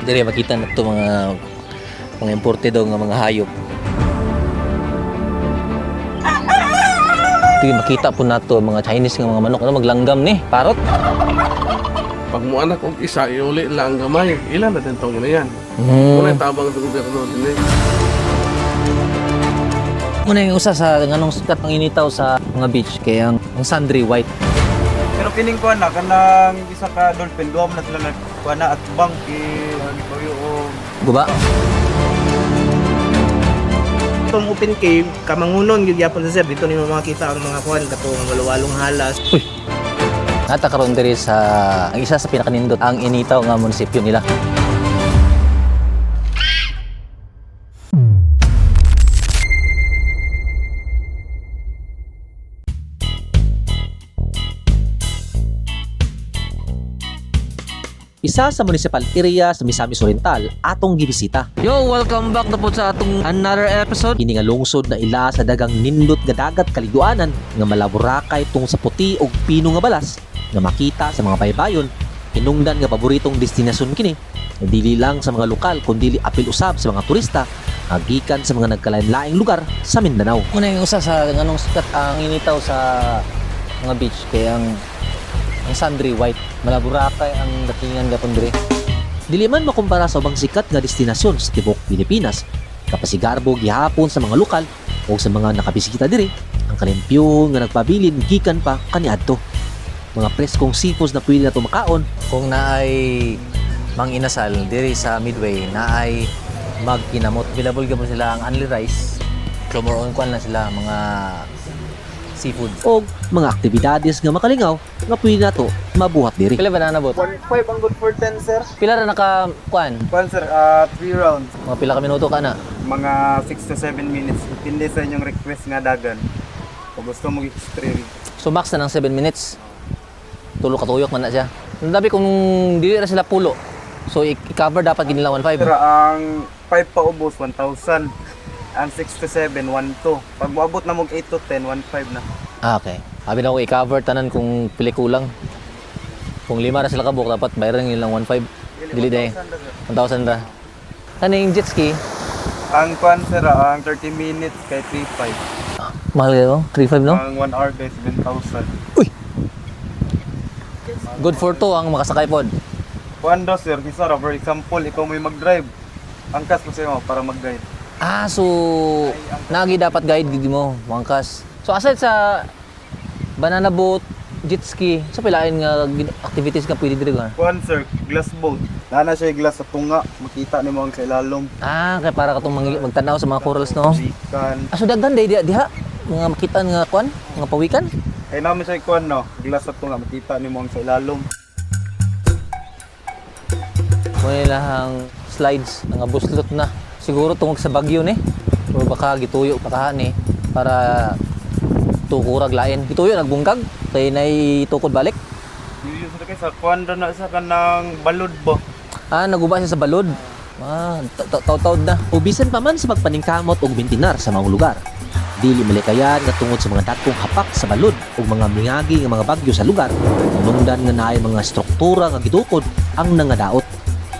Diri makita na to mga imported nga mga hayop. Diri makita po nato mga Chinese nga mga manok ano maglanggam ni parot. Pag mo anak og isa, iuli lang gamay. Ilan na din tong ina yan? Muna tabang sa gobyerno din eh. Muna yung usa sa nganong sikat ang initaw sa mga beach kaya ang sundry white. Pero kining kuan na kanang isa ka dolphin duha man na sila kuan na at bang itoyo og Guba? Itong open cave, kamangunon yun yapon sa sir. Dito nimo makita ang mga kuan katong walawalong halas. Nata karon diri sa ang isa sa pinakanindot ang initaw nga munisipyo nila. Isa sa municipal area sa Misamis Oriental atong gibisita. Yo, welcome back na po sa atong another episode. Kini nga lungsod na ila sa dagang nindot nga dagat kaliguanan nga malaburakay tung sa puti og pino nga balas nga makita sa mga baybayon. Hinungdan nga paboritong destinasyon kini. Dili lang sa mga lokal kundi apil usab sa mga turista nga gikan sa mga nagkalain-laing lugar sa Mindanao. Muna yung usa sa nganong sikat ang initaw sa mga beach kaya ang sundry white, malaburakay ang datingan gapon diri. Dili man makumpara sa ubang sikat nga destinasyon sa tibok Pilipinas. Kapasigarbo gihapon sa mga lokal o sa mga nakabisita diri, ang kalimpyo nga nagpabilin gikan pa kaniadto. Mga preskong seafoods na pwede nato makaon kung naay mang inasal diri sa Midway, naay magkinamot. Available gyapon sila ang only rice. More on kuan lang sila mga seafood o mga aktibidades nga makalingaw nga pwede nato mabuhat diri. Pila ba na nabot? 1.5 ang good for 10 sir. Pila ra naka kuan? Kuan sir 3 rounds. Mga pila ka minuto ka na? Mga 6 to 7 minutes. Depende sa inyong request nga dagan. Kung gusto mo i-stream. So max na ng 7 minutes. Tulo ka tuyok man na siya. Ang dabi kung dili ra sila pulo. So i-cover dapat gid nila 1.5. Sir, ang 5 pa ubos 1,000. Ang 6 to 7 1.2. Pag moabot na mo 8 to 10 1.5 na. Ah, okay. Sabi na ko i-cover tanan kung pili kulang. Kung 5 ra sila kabuk dapat bayaran nilang 1.5. Dili day. 1,000 ra. Kaning jet ski, Ang kuan sir, ang 30 minutes kay 3.5. mahal kayo? 3.5 no? Ang 1 hour kay 7,000. Good for 2 ang makasakay pod. Kuan daw sir, isa ra for example, ikaw may mag-drive. Angkas ko sa'yo para mag-guide. Ah, so nagi dapat guide gid mo, mangkas. So aside sa banana boat, jet ski, sa pilain nga activities nga pwede diri nga. Kuan sir, glass boat. Nana siya yung glass sa tunga, makita nimo ang sa ilalom. Ah, kay para katong magtanaw sa mga corals no. Chikan. Ah, so daghan day diha mga makita nga kuan, mga pawikan. Kaya namin siya kuan no, glass sa tunga, makita nimo ang sa ilalom. Muna lahang slides, nga buslot na. Siguro tungog sa bagyo ni. O baka gituyo pa ni para tukurag lain. Gituyo nagbungkag kay nay tukod balik. Yung sa kay sa kuan daw na sa kanang balod ba. Ah, naguba siya sa balod. Ah, taw-tawd na. Ubisan pa man sa pagpaningkamot og bintinar sa mga lugar. Dili malikayan nga tungod sa mga dakong hapak sa balod ug mga mingagi nga mga bagyo sa lugar. Nungdan nga naay mga struktura nga gitukod ang nangadaot.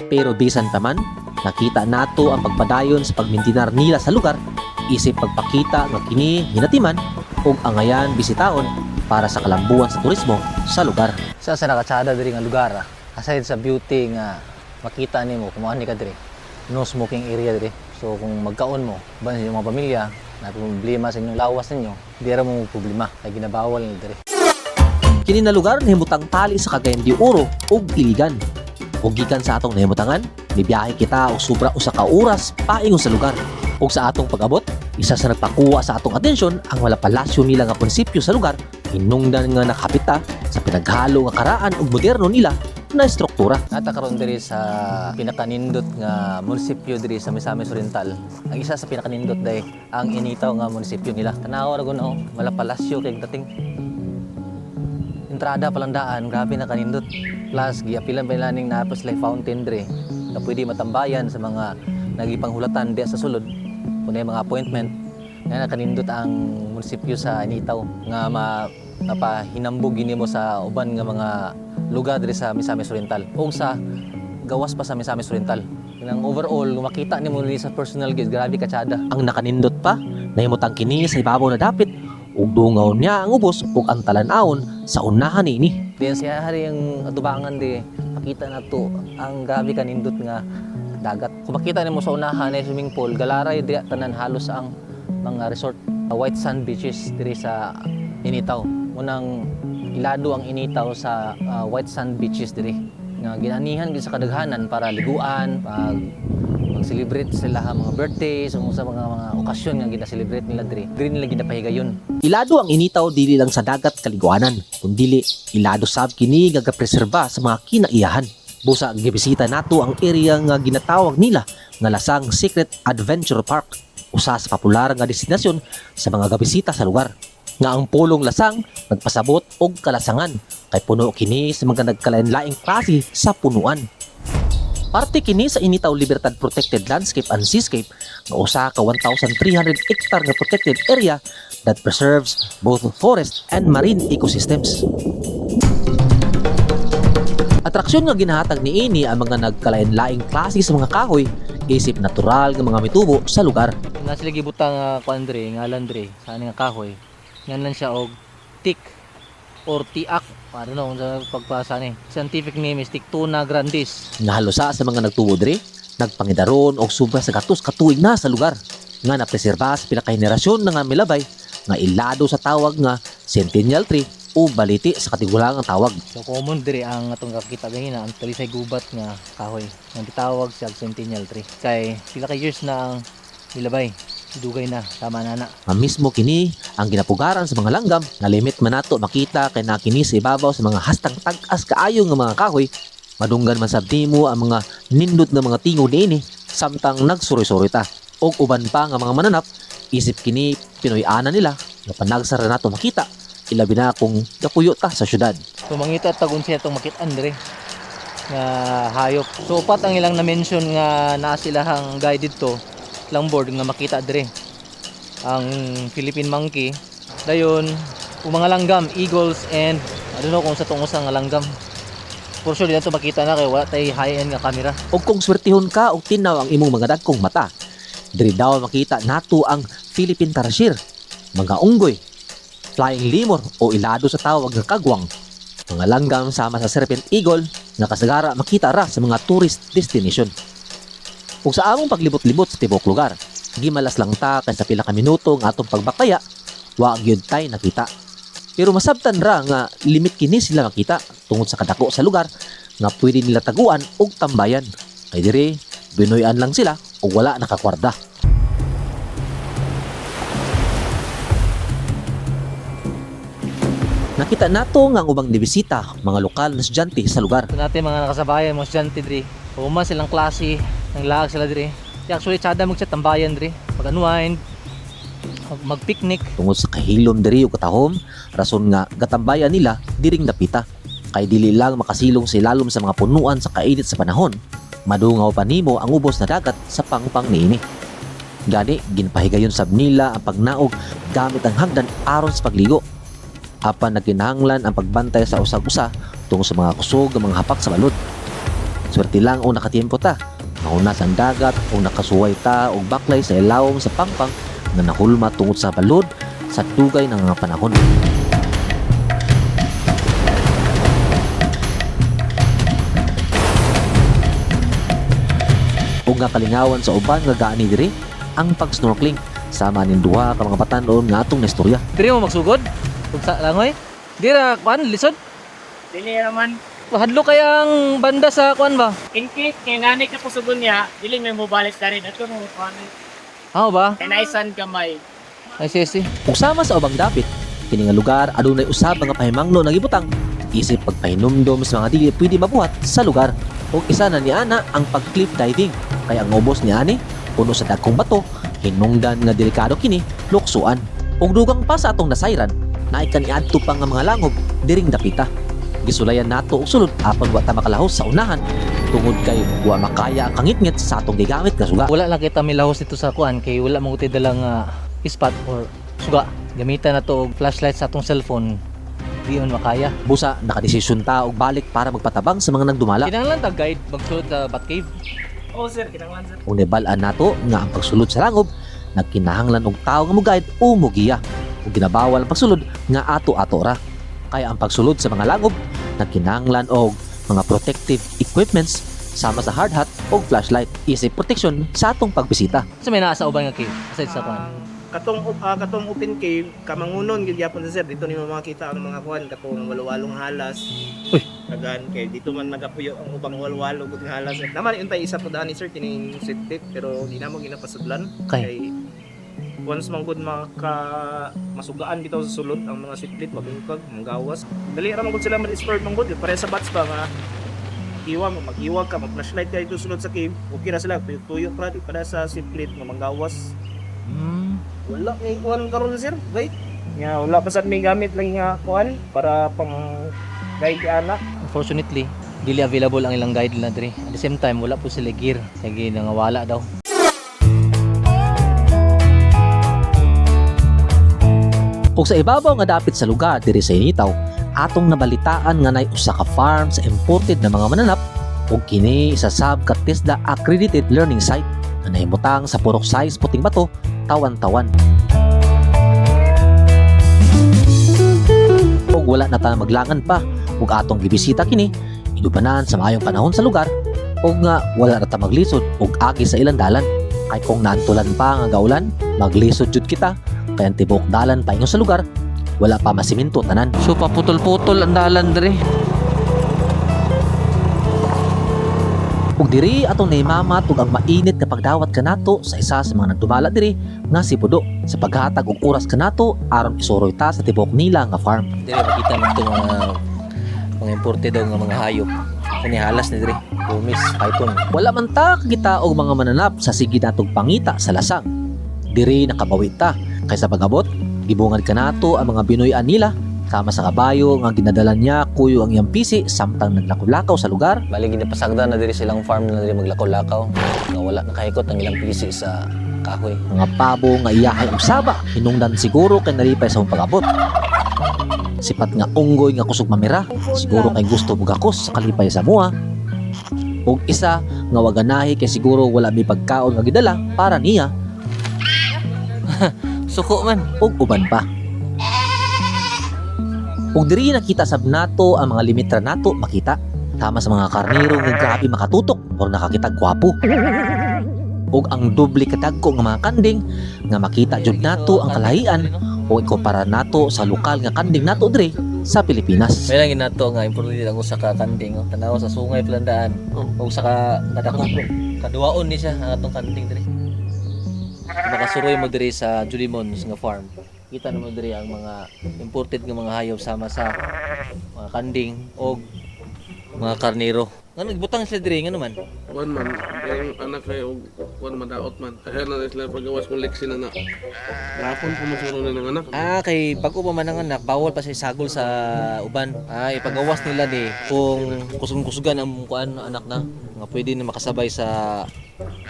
Pero bisan pa man, nakita nato ang pagpadayon sa pagmintinar nila sa lugar, isip pagpakita nga kini hinatiman ug angayan bisitaon para sa kalambuan sa turismo sa lugar. Sa nakatsada diri nga lugar, aside sa beauty nga makita nimo kung ani ka diri, no smoking area diri. So kung magkaon mo, ba sa inyong mga pamilya, na problema sa inyong lawas ninyo, di ra mo problema kay ginabawal ni diri. Kini na lugar nahimutang tali sa Cagayan de Oro ug Iligan. Ug gikan sa atong nahimutangan, bibiyahe kita og sobra usa ka oras paingon sa lugar. Ug sa atong pag-abot, isa sa nagpakuha sa atong atensyon ang wala palasyo nila nga prinsipyo sa lugar, hinungdan nga nakapita sa pinaghalo nga karaan ug moderno nila na struktura. Nata karon diri sa pinakanindot nga munisipyo diri sa Misamis Oriental. Ang isa sa pinakanindot day ang initaw nga munisipyo nila. Tanawa ra gun wala palasyo kay dating entrada palandaan, grabe na kanindot. Plus, giapilan pa ilaning napos life fountain dre na pwede matambayan sa mga nagipanghulatan diya sa sulod. Kung mga appointment, na kanindot ang munisipyo sa initaw nga napahinambog gini mo sa uban nga mga lugar diri sa Misamis Oriental. O sa gawas pa sa Misamis Oriental. Nang overall, makita ni mo sa personal guide, grabe katsada. Ang nakanindot pa, nahimutang kini sa ibabaw na dapit, ug dungaw niya ang ubos ug ang talan-awon sa unahan ini. Diyan siya hari ang atubangan di, makita na to ang grabe kanindot nga dagat. Kung makita nimo sa unahan ay swimming pool, galaray di tanan halos ang mga resort, white sand beaches diri sa Initaw. Munang ilado ang Initaw sa white sand beaches diri nga ginanihan gid sa kadaghanan para liguan, pag mag-celebrate sila mga birthdays o sa mga okasyon nga gina-celebrate nila diri. Diri nila ginapahigayon. Ilado ang Initaw dili lang sa dagat kaliguanan, kundi ilado sab kini nga gapreserba sa mga kinaiyahan. Busa gibisita nato ang area nga ginatawag nila nga Lasang Secret Adventure Park, usa sa popular nga destinasyon sa mga gabisita sa lugar. Nga ang pulong Lasang nagpasabot og kalasangan kay puno kini sa mga nagkalain-laing klase sa punuan. Parte kini sa Initaw Libertad Protected Landscape and Seascape nga usa ka 1,300 hectare nga protected area that preserves both forest and marine ecosystems. Atraksyon nga ginahatag ni ini ang mga nagkalain-laing klase sa mga kahoy isip natural nga mga mitubo sa lugar. Na sila gibutang kuandre ngalan dre sa nga kahoy. Yan lang siya og teak or tiak. Ano na kung sa pagpasa ni. Scientific name is Tictuna grandis. Nahalusa sa mga nagtubo diri, nagpangidaron og sobra sa gatos katuig na sa lugar. Nga napreserba sa pila ka henerasyon nga milabay nga ilado sa tawag nga centennial tree o baliti sa katigulang ang tawag. So common diri ang atong kakita gahina ang talisay gubat nga kahoy. Nga gitawag siya centennial tree. Kay pila ka years na ang milabay. Dugay na, tama na. Ang mismo kini ang ginapugaran sa mga langgam na limit man nato makita kay nakini sa ibabaw sa mga hastang tag-as kaayo nga mga kahoy. Madunggan man sab nimo ang mga nindot nga mga tingog niini samtang nagsuroy-suroy ta. Og uban pa nga mga mananap isip kini Pinoy-ana nila nga panagsara nato makita ilabi na kung gapuyo ta sa syudad. So mangita tagon siya tong makit-an dire nga hayop. So upat ang ilang na-mention nga naa silahang guided to longboard nga makita dire ang Philippine monkey dayon ug mga langgam, eagles and I don't know kung sa tungos nga langgam. For sure dito makita na kay wala tay high-end nga camera. Og kung swertihon ka og tinaw ang imong mga dagkong mata, diri daw makita nato ang Philippine tarsier, mga unggoy, flying lemur o ilado sa tawag nga kagwang, mga langgam sama sa serpent eagle nga kasagara makita ra sa mga tourist destination. Kung sa among paglibot-libot sa tibok lugar, gimalas lang ta kay sa pila ka minuto nga atong pagbakaya, wa gyud tay nakita. Pero masabtan ra nga limit kini sila makita tungod sa kadako sa lugar nga pwede nila taguan og tambayan. Kay dire binoy-an lang sila ug wala nakakwarda. Nakita nato nga ang ubang nibisita, mga lokal na estudyante sa lugar. Ito natin mga nakasabayan, mga estudyante diri. Uma silang klase, nang laag sila diri. Actually, tsada magsa tambayan diri. Mag-unwind, mag-picnic. Tungod sa kahilom diri o katahom, rason nga gatambayan nila diring napita. Kay dili lang makasilong sa ilalom sa mga punuan sa kainit sa panahon. Madungaw pa nimo ang ubos na dagat sa pangpang niini. Gani, ginpahigayon sab nila ang pagnaog gamit ang hagdan aron sa pagligo. Apan nagkinahanglan ang pagbantay sa usag-usa tungod sa mga kusog ng mga hapak sa balod. Swerte lang o nakatiempo ta, mahunas ang dagat o nakasuway ta o baklay sa ilawom sa pangpang na nahulma tungod sa balod sa dugay ng mga panahon. O nga kalingawan sa uban nga gaani diri ang pag-snorkeling sama ning duha ka mga batan-on nga atong naistorya. Diri mo magsugod? Ug sa langoy? Dira kuan lisod? Dili naman. Hadlo kayang banda sa kuan ba? In case kay nani ka pusugon niya, dili may mobalik na rin. Ato mo kuan. Ano ba? Kay naisan gamay. Ay sisi. Kung sama sa ubang dapit, kini nga lugar adunay usab nga pahimangno nagibutang isip pagpahinumdom sa mga dili pwede mabuhat sa lugar. Ug isa na niana ang pag-cliff diving. Kaya ang ubos niani puno sa dagkong bato, hinungdan nga delikado kini luksuan. Ug dugang pa sa atong nasayran, naikan iadto pa nga mga langob diring dapita. Gisulayan nato og sulod apan wa ta makalahos sa unahan tungod kay wa makaya ang kangitngit sa atong gigamit nga suga. Wala lang kita milahos dito sa kuan kay wala mo ti dalang spot or suga. Gamitan nato og flashlight sa atong cellphone di man makaya. Busa nakadesisyon ta og balik para magpatabang sa mga nagdumala. Kinahanglan ta guide magsulod sa Batcave. Oo sir, kinanglan sir. Ug nibalaan nato nga ang pagsulod sa langob nagkinahanglan og tawo nga mo-guide o mugiya. Ug ginabawal ang pagsulod nga ato-ato ra. Kaya ang pagsulod sa mga langob nagkinahanglan og mga protective equipments sama sa hard hat o flashlight isip protection sa atong pagbisita. Sa may nasa uban nga cave aside sa kuan. Katong open cave kamangunon gyud gyapon sa sir dito nimo makita ang mga kuan katong walwalong halas. Uy. Tagan kay dito man nagapuyo ang ubang walwalo gud nga halas. Naman untay isa po daan ni sir kining sittit pero di na mo ginapasudlan kay once man gud masugaan bitaw sa sulod ang mga sittit mabungkag manggawas. Dali ra man gud sila ma-sport man gud pare sa bats ba nga mag-iwag ka, mag-flashlight ka ito sulod sa cave, okay na sila, tuyo pra, di para sa sittit nga manggawas. Wala may kuhan karon sir, right? Nga wala pa sad may gamit lang nga kuhan para pang guide anak. Unfortunately, dili available ang ilang guide na diri. At the same time, wala po sila gear. Sige, nangawala daw. Ug sa ibabaw nga dapit sa lugar diri sa Initaw, atong nabalitaan nga nay usa ka farm sa imported na mga mananap ug kini isa sab ka TESDA accredited learning site na nahimutang sa purok size puting bato tawan-tawan. Ug wala na ta maglangan pa ug atong gibisita kini inubanan sa maayong panahon sa lugar ug nga wala na ta maglisod ug agi sa ilang dalan kay kung naantulan pa nga gaulan maglisod jud kita kay ang tibok dalan paingon sa lugar wala pa masiminto tanan. So, paputol-putol ang dalan diri. Ug diri atong naimamat ug ang mainit nga pagdawat kanato sa isa sa mga nagdumala diri nga si Pudo sa paghatag og oras kanato aron isuroy ta sa tibok nila nga farm. Diri makita mo itong mga imported daw nga mga hayop. Kani halas ni diri. Bumis, python. Wala man ta kita og mga mananap sa sige natong pangita sa lasang. Diri nakabawi ta kay sa pagabot gibungad kanato ang mga Binoy-an nila sama sa kabayo nga ginadala niya kuyo ang iyang pisi samtang naglakaw-lakaw sa lugar. Bali ginapasagda na diri silang farm na diri maglakaw-lakaw. Nga wala nakahikot ang ilang pisi sa kahoy. Mga pabo nga iyahay og saba hinungdan siguro kay nalipay sa pag-abot. Sipat nga unggoy nga kusog mamira siguro kay gusto bugakos sa kalipay sa mua. Ug isa nga waganahi kay siguro wala may pagkaon nga gidala para niya. Suko man. Ug uban pa. Ug diri nakita sab nato ang mga limitra nato makita tama sa mga karnero nga grabe makatutok or nakakita gwapo. Ug ang doble kadagko nga mga kanding nga makita jud nato ang kalahian o ikumpara nato sa lokal nga kanding nato diri sa Pilipinas. May lang ginato nga imported ang usa ka kanding. Tanaw sa sungay Pilandaan. O usa ka kadako. Kaduwaon ni siya ang atong kanding diri. Makasuroy mo diri sa Julimons nga farm. Kita na mo diri ang mga imported nga mga hayop sama sa mga kanding o mga karnero. Nga nagbutang sila diri nga naman. One man, yung anak kayo, one man daot man. Kaya na sila pagawas kong leksi na na. Rapon po masuro na ng anak. Kay pag upa man ang anak, bawal pa siya sagol sa uban. Ipagawas nila di kung kusog-kusugan ang kuan anak na nga pwede na makasabay sa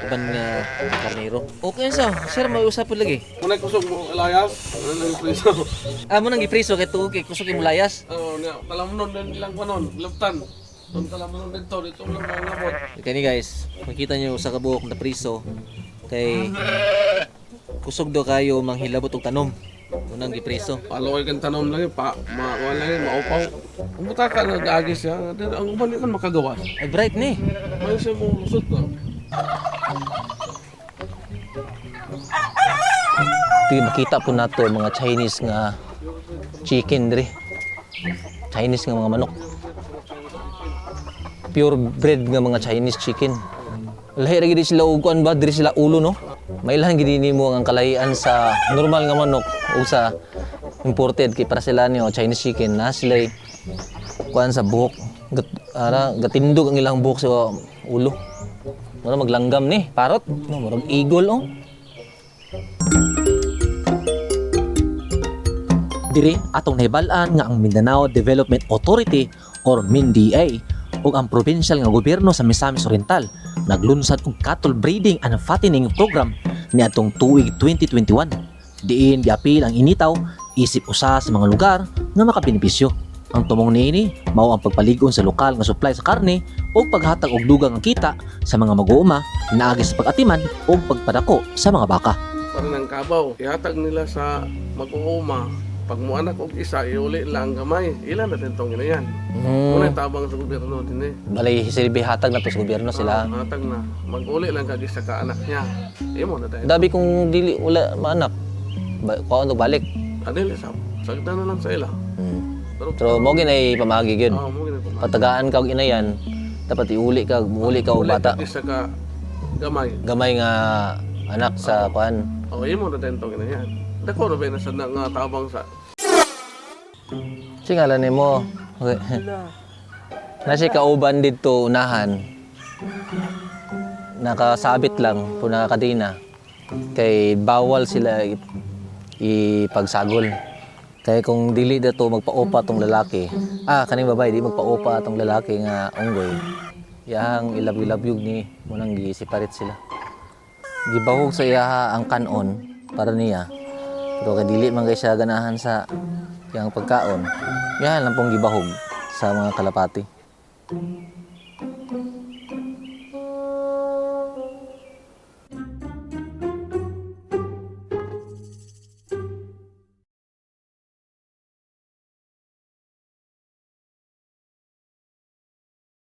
uban nga karnero. Okay so, sir may usap po lagi. Muna kusog mo alayas, ano nang ipriso. Mo nang gipriso kay tuog kay kusog imong layas. Oo, talamunon din ilang panon, luptan. Doon talamunon dito lang mga ngabot. Kani guys, makita niyo sa kabuok na priso kay kusog do kayo manghilabot og tanom. Unang gipriso. Paloy kang tanom lang makuha lang yun, maupaw. Ang buta ka nag-agis siya, ang uban yun makagawas. Ay bright ni. May siya mong lusot ko. Makita po nato mga Chinese nga chicken diri. Chinese nga mga manok. Pure bred nga mga Chinese chicken. Lahi ra gid sila og kuan ba diri sila ulo no. Mailan gid nimo ang kalahian sa normal nga manok o sa imported kay para sila ni Chinese chicken na sila kuan sa buhok. Gatindog ang ilang buhok sa ulo. Mura maglanggam ni parot, no murag eagle oh. Diri atong nahibal-an nga ang Mindanao Development Authority or MINDA ug ang provincial nga gobyerno sa Misamis Oriental naglunsad og cattle breeding and fattening program niadtong tuig 2021. Diin giapil ang Initaw isip usa sa mga lugar nga makabenepisyo. Ang tumong niini mao ang pagpaligon sa lokal nga supply sa karne o paghatag og dugang nga kita sa mga mag-uuma naagi sa pag-atiman o pagpadako sa mga baka. Para ng kabaw, ihatag nila sa mag-uuma. Pag mo anak og isa, iuli lang gamay. Ilan na tentong ina yan. Muna tabang sa gobyerno din eh. Balay silbi hatag na to sa gobyerno sila. Hatag na. Mag-uli lang kag isa ka anak niya. Imo na tayo. Dabi kung dili wala maanak. Kuha balik. Adil sa sagda na lang sa ila. Pero mo ginay pamagi gyud. Mo gina pa. Patagaan ka og inayan, dapat iuli ka og bata. Isa ka gamay. Gamay nga anak sa kuan. O imo na tentong ina yan. Dako na ba na sa nga tabang sa Singalan nimo. Okay. Nasi kauban dito unahan. Nakasabit lang po na kadina. Kay bawal sila ipagsagol. Kaya kung dili dato magpaupa tong lalaki. Kaning babae di magpaupa tong lalaki nga unggoy. Yang ilabyog ni munang gi-separate sila. Gibahog sa iya ang kanon para niya. Pero kay dili man kay siya ganahan sa yang pagkaon. Yan lang pong gibahog sa mga kalapati.